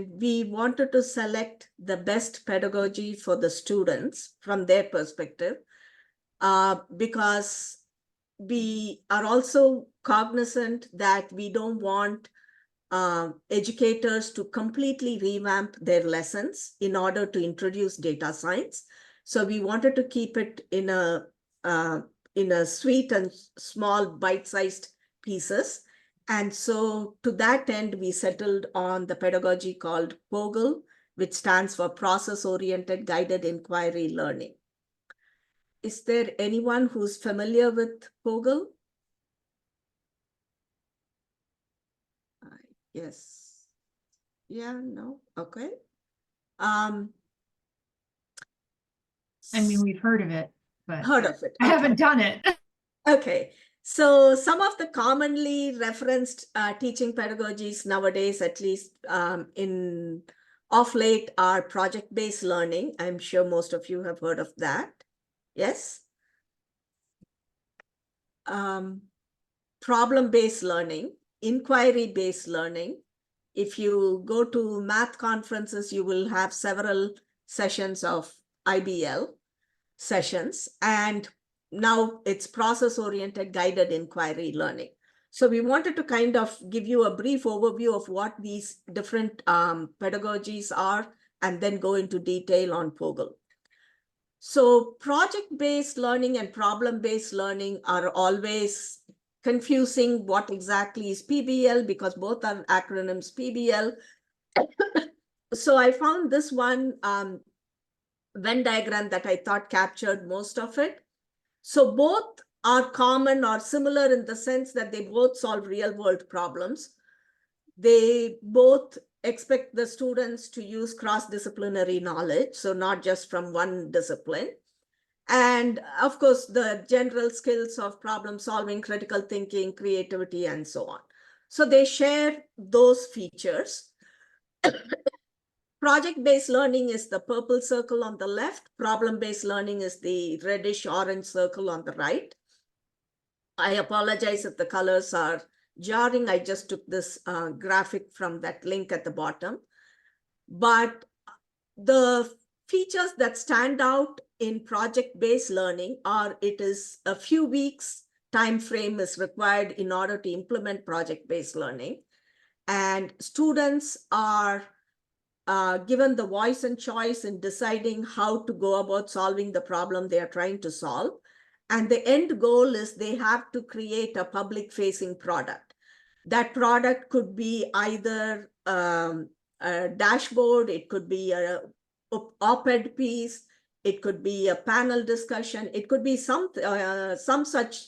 and we wanted to select the best pedagogy for the students from their perspective, because we are also cognizant that we don't want educators to completely revamp their lessons in order to introduce data science. So we wanted to keep it in a sweet and small bite-sized pieces. And so to that end, we settled on the pedagogy called POGIL, which stands for Process-Oriented Guided Inquiry Learning. Is there anyone who's familiar with POGIL? Yes. Yeah, no, okay. I mean, we've heard of it, but Heard of it. I haven't done it. Okay. So some of the commonly referenced teaching pedagogies nowadays, at least in of late, are project-based learning. I'm sure most of you have heard of that. Yes. Problem-based learning, inquiry-based learning. If you go to math conferences, you will have several sessions of IBL sessions, and now it's process-oriented guided inquiry learning. So we wanted to kind of give you a brief overview of what these different pedagogies are, and then go into detail on POGIL. So project-based learning and problem-based learning are always confusing. What exactly is PBL? Because both are acronyms, PBL. So I found this one Venn diagram that I thought captured most of it. So both are common or similar in the sense that they both solve real-world problems. They both expect the students to use cross-disciplinary knowledge, so not just from one discipline. And of course, the general skills of problem solving, critical thinking, creativity, and so on. So they share those features. Project-based learning is the purple circle on the left. Problem-based learning is the reddish-orange circle on the right. I apologize if the colors are jarring. I just took this graphic from that link at the bottom. But the features that stand out in project-based learning are it is a few weeks time frame is required in order to implement project-based learning. And students are given the voice and choice in deciding how to go about solving the problem they are trying to solve. And the end goal is they have to create a public-facing product. That product could be either a dashboard, it could be a op-ed piece, it could be a panel discussion, it could be some such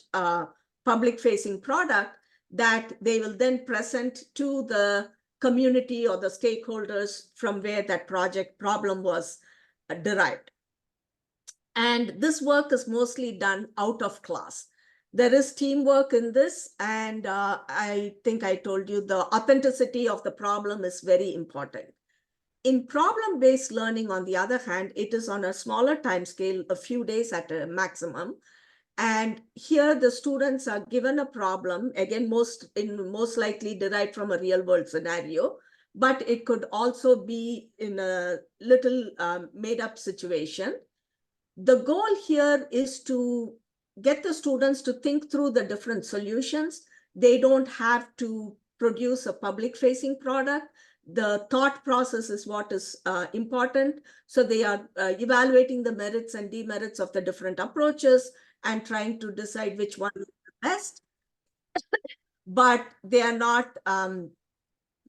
public-facing product that they will then present to the community or the stakeholders from where that project problem was derived. And this work is mostly done out of class. There is teamwork in this, and I think I told you the authenticity of the problem is very important. In problem-based learning, on the other hand, it is on a smaller time scale, a few days at a maximum. And here the students are given a problem, again, most likely derived from a real world scenario, but it could also be in a little made up situation. The goal here is to get the students to think through the different solutions. They don't have to produce a public facing product. The thought process is what is important. So they are evaluating the merits and demerits of the different approaches and trying to decide which one is the best. But they are not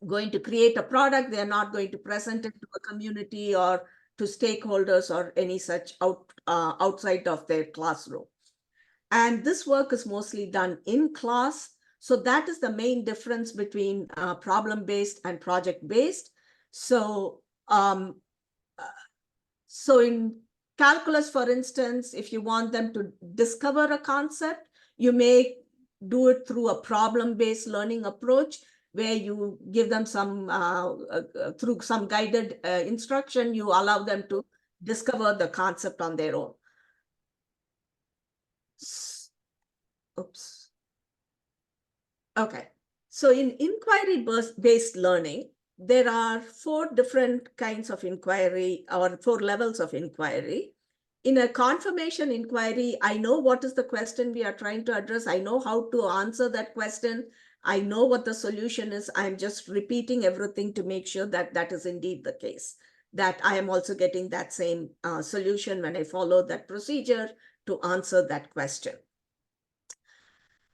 going to create a product. They are not going to present it to a community or to stakeholders or any such outside of their classroom. And this work is mostly done in class. So that is the main difference between problem-based and project-based. So, so in calculus, for instance, if you want them to discover a concept, you may do it through a problem-based learning approach, where you give them some, through some guided instruction, you allow them to discover the concept on their own. Oops. Okay. So in inquiry-based learning, there are 4 different kinds of inquiry or 4 levels of inquiry. In a confirmation inquiry, I know what is the question we are trying to address. I know how to answer that question. I know what the solution is. I'm just repeating everything to make sure that that is indeed the case, that I am also getting that same solution when I follow that procedure to answer that question.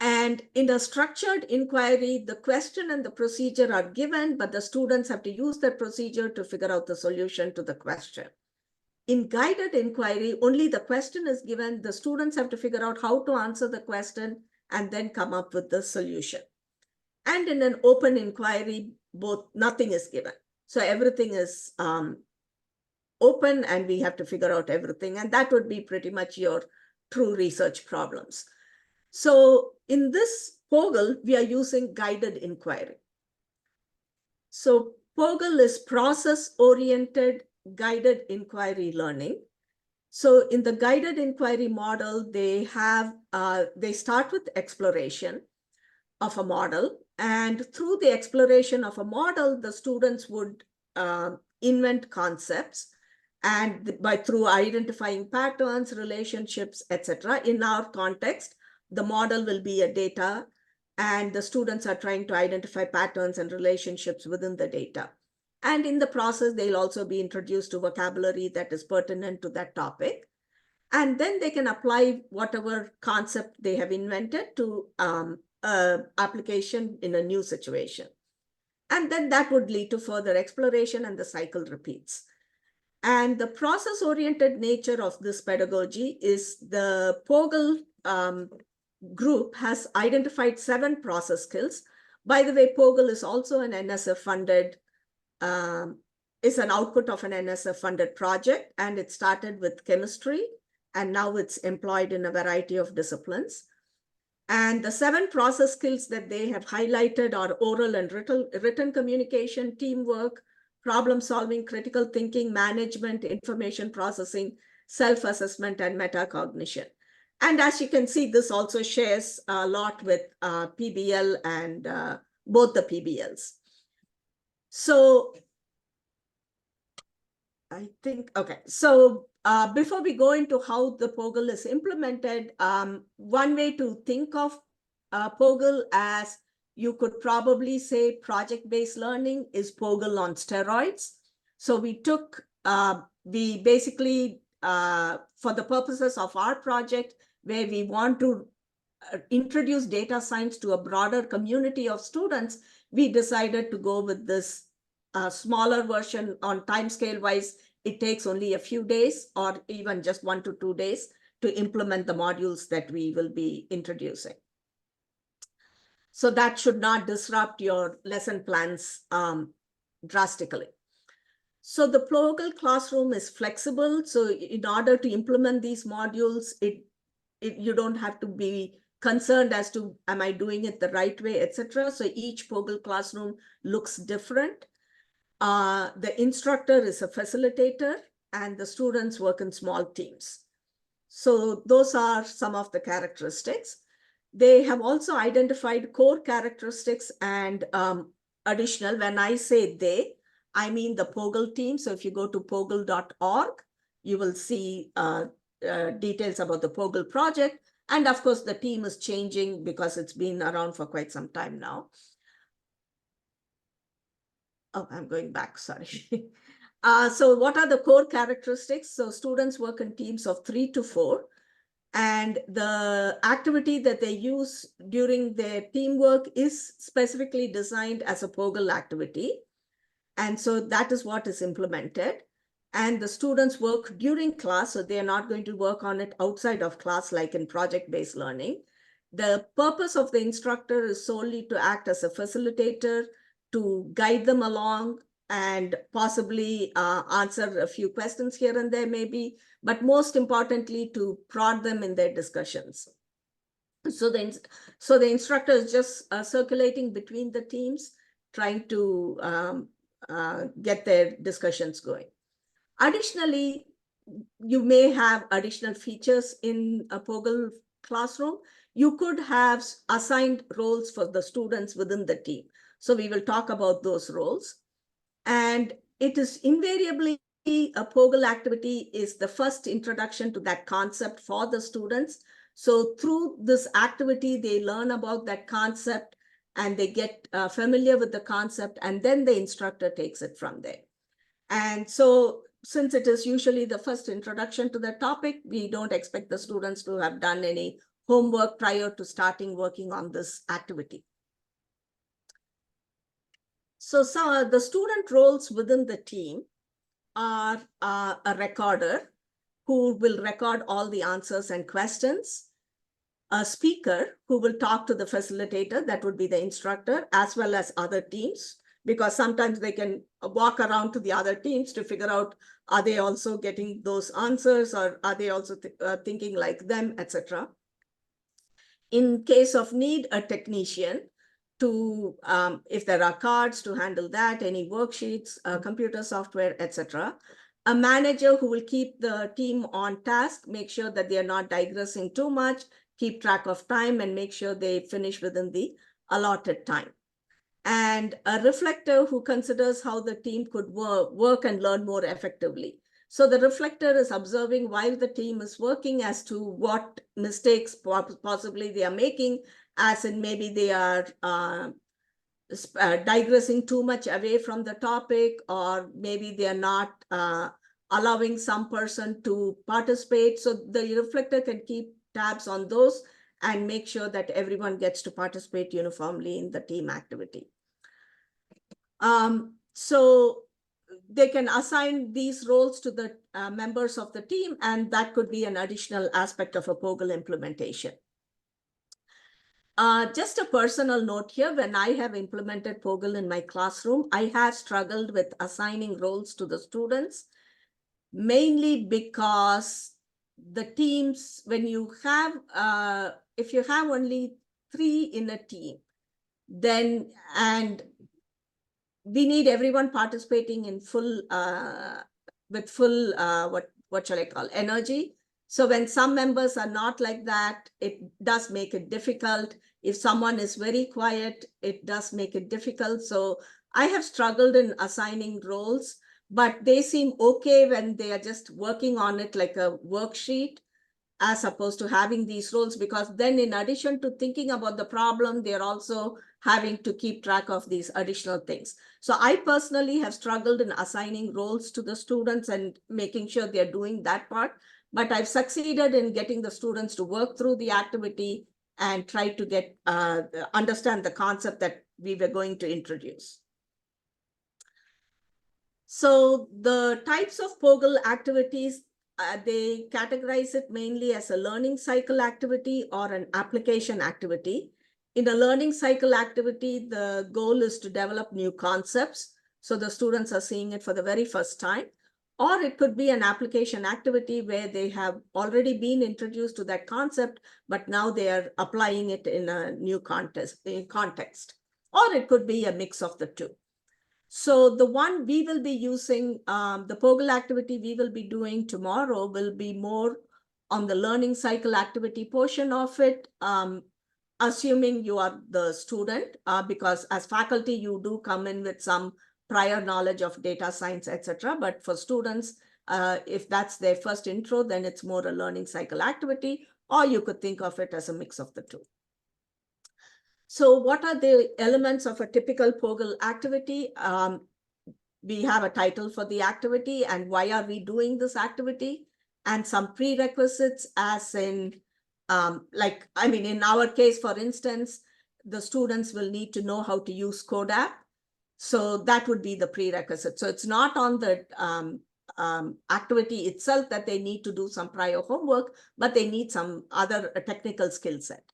And in a structured inquiry, the question and the procedure are given, but the students have to use that procedure to figure out the solution to the question. In guided inquiry, only the question is given. The students have to figure out how to answer the question and then come up with the solution. And in an open inquiry, nothing is given. So everything is open and we have to figure out everything. And that would be pretty much your true research problems. So in this POGIL, we are using guided inquiry. So POGIL is process-oriented guided inquiry learning. So in the guided inquiry model, they start with exploration of a model. And through the exploration of a model, the students would invent concepts, and through identifying patterns, relationships, etc. In our context, the model will be a data, and the students are trying to identify patterns and relationships within the data. And in the process, they'll also be introduced to vocabulary that is pertinent to that topic. And then they can apply whatever concept they have invented to application in a new situation. And then that would lead to further exploration and the cycle repeats. And the process-oriented nature of this pedagogy is the POGIL group has identified 7 process skills. By the way, POGIL is also an NSF-funded, is an output of an NSF-funded project, and it started with chemistry, and now it's employed in a variety of disciplines. And the 7 process skills that they have highlighted are oral and written communication, teamwork, problem solving, critical thinking, management, information processing, self-assessment, and metacognition. And as you can see, this also shares a lot with PBL and both the PBLs. So I think, okay. So before we go into how the POGIL is implemented, one way to think of POGIL as, you could probably say project-based learning is POGIL on steroids. So we basically, for the purposes of our project, where we want to introduce data science to a broader community of students, we decided to go with this smaller version. On timescale wise, it takes only a few days or even just 1 to 2 days to implement the modules that we will be introducing. So that should not disrupt your lesson plans drastically. So the POGIL classroom is flexible. So in order to implement these modules, you don't have to be concerned as to, am I doing it the right way, etc. So each POGIL classroom looks different. The instructor is a facilitator, and the students work in small teams. So those are some of the characteristics. They have also identified core characteristics and additional. When I say they, I mean the POGIL team. So if you go to pogil.org, you will see details about the POGIL project. And of course, the team is changing because it's been around for quite some time now. Oh, I'm going back, sorry. So what are the core characteristics? So students work in teams of 3 to 4. And the activity that they use during their teamwork is specifically designed as a POGIL activity. And so that is what is implemented. And the students work during class, so they are not going to work on it outside of class like in project-based learning. The purpose of the instructor is solely to act as a facilitator, to guide them along, and possibly answer a few questions here and there maybe, but most importantly, to prod them in their discussions. So the instructor is just circulating between the teams, trying to get their discussions going. Additionally, you may have additional features in a POGIL classroom. You could have assigned roles for the students within the team. So we will talk about those roles. And it is invariably a POGIL activity is the first introduction to that concept for the students. So through this activity, they learn about that concept and they get familiar with the concept, and then the instructor takes it from there. And so since it is usually the first introduction to the topic, we don't expect the students to have done any homework prior to starting working on this activity. So the student roles within the team are a recorder who will record all the answers and questions, a speaker who will talk to the facilitator, that would be the instructor, as well as other teams, because sometimes they can walk around to the other teams to figure out, are they also getting those answers, or are they also thinking like them, etc. In case of need, a technician to, if there are cards, to handle that, any worksheets, computer software, etc. A manager who will keep the team on task, make sure that they are not digressing too much, keep track of time, and make sure they finish within the allotted time. And a reflector who considers how the team could work and learn more effectively. So the reflector is observing while the team is working as to what mistakes possibly they are making, as in maybe they are digressing too much away from the topic, or maybe they are not allowing some person to participate. So the reflector can keep tabs on those and make sure that everyone gets to participate uniformly in the team activity. So they can assign these roles to the members of the team, and that could be an additional aspect of a POGIL implementation. Just a personal note here, when I have implemented POGIL in my classroom, I have struggled with assigning roles to the students, mainly because the teams, when you have, if you have only 3 in a team, then, and we need everyone participating in full, with full, what shall I call, energy. So when some members are not like that, it does make it difficult. If someone is very quiet, it does make it difficult. So I have struggled in assigning roles, but they seem okay when they are just working on it like a worksheet, as opposed to having these roles, because then in addition to thinking about the problem, they're also having to keep track of these additional things. So I personally have struggled in assigning roles to the students and making sure they're doing that part, but I've succeeded in getting the students to work through the activity and try to get understand the concept that we were going to introduce. So the types of POGIL activities, they categorize it mainly as a learning cycle activity or an application activity. In a learning cycle activity, the goal is to develop new concepts. So the students are seeing it for the very first time. Or it could be an application activity where they have already been introduced to that concept, but now they are applying it in a new context. Or it could be a mix of the two. So the one we will be using, the POGIL activity we will be doing tomorrow will be more on the learning cycle activity portion of it, assuming you are the student, because as faculty, you do come in with some prior knowledge of data science, etc. But for students, if that's their first intro, then it's more a learning cycle activity, or you could think of it as a mix of the two. So what are the elements of a typical POGIL activity? We have a title for the activity and why are we doing this activity, and some prerequisites, as in, like, I mean, in our case, for instance, the students will need to know how to use CodeApp. So that would be the prerequisite. So it's not on the activity itself that they need to do some prior homework, but they need some other technical skill set.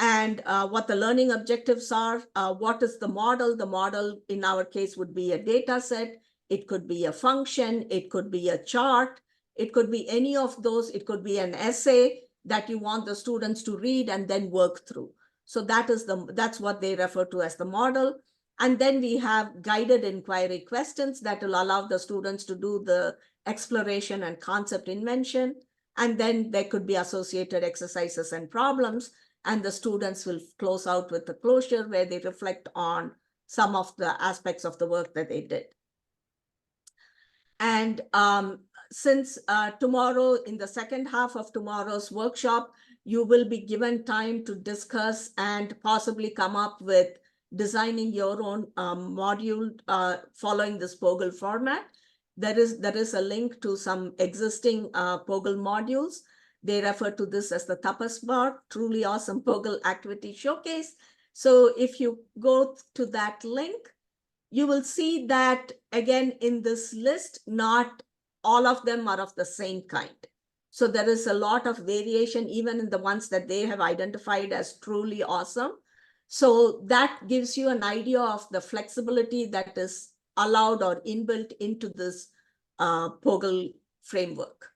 And what the learning objectives are, what is the model? The model in our case would be a data set. It could be a function. It could be a chart. It could be any of those. It could be an essay that you want the students to read and then work through. So that's what they refer to as the model. And then we have guided inquiry questions that will allow the students to do the exploration and concept invention. And then there could be associated exercises and problems. And the students will close out with the closure where they reflect on some of the aspects of the work that they did. And since tomorrow, in the second half of tomorrow's workshop, you will be given time to discuss and possibly come up with designing your own module following this POGIL format. There is a link to some existing POGIL modules. They refer to this as the Tapas Bar, truly awesome POGIL activity showcase. So if you go to that link, you will see that again in this list, not all of them are of the same kind. So there is a lot of variation, even in the ones that they have identified as truly awesome. So that gives you an idea of the flexibility that is allowed or inbuilt into this POGIL framework.